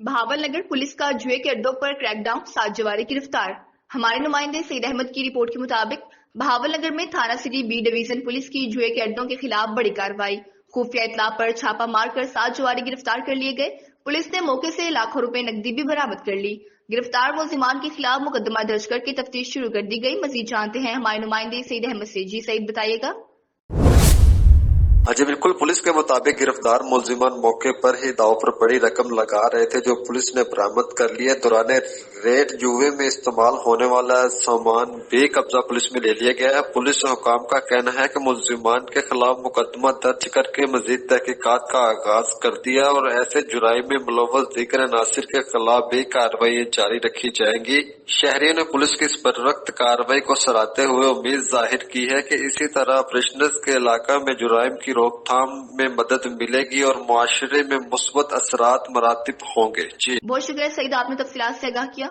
Bahawal Nagar police کا جوئے کے اڈوں پر کریک ڈاؤن، 7 جواری گرفتار۔ ہمارے نمائندے سعید احمد کی رپورٹ کے مطابق بہاول نگر میں تھانہ سٹی بی ڈویژن پولیس کی جوئے کے اڈوں کے خلاف بڑی کارروائی۔ خفیہ اطلاع پر چھاپہ مار کر 7 جواری گرفتار کر لیے گئے۔ پولیس نے موقع سے لاکھوں روپے نقدی بھی برآمد کر لی۔ گرفتار ملزمان کے خلاف مقدمہ درج کر کے تفتیش شروع کر دی گئی۔ مزید جانتے ہیں ہمارے نمائندے سعید احمد سے۔ جی سعید، بتائیے گا۔ جی بالکل، پولیس کے مطابق گرفتار ملزمان موقع پر ہی داؤ پر بڑی رقم لگا رہے تھے، جو پولیس نے برآمد کر لیا۔ دوران ریڈ جوئے میں استعمال ہونے والا سامان بھی قبضہ پولیس میں لے لیا گیا ہے۔ پولیس حکام کا کہنا ہے کہ ملزمان کے خلاف مقدمہ درج کر کے مزید تحقیقات کا آغاز کر دیا اور ایسے جرائم میں ملوث دیگر عناصر کے خلاف بھی کارروائی جاری رکھی جائیں گی۔ شہریوں نے پولیس کی اس بررقت کارروائی کو سراہتے ہوئے امید ظاہر کی ہے کہ اسی طرح آپریشنز کے علاقہ میں جرائم کی روک تھام میں مدد ملے گی اور معاشرے میں مثبت اثرات مراتب ہوں گے۔ جی بہت شکریہ سعید، آپ نے تفصیلات سے آگاہ کیا۔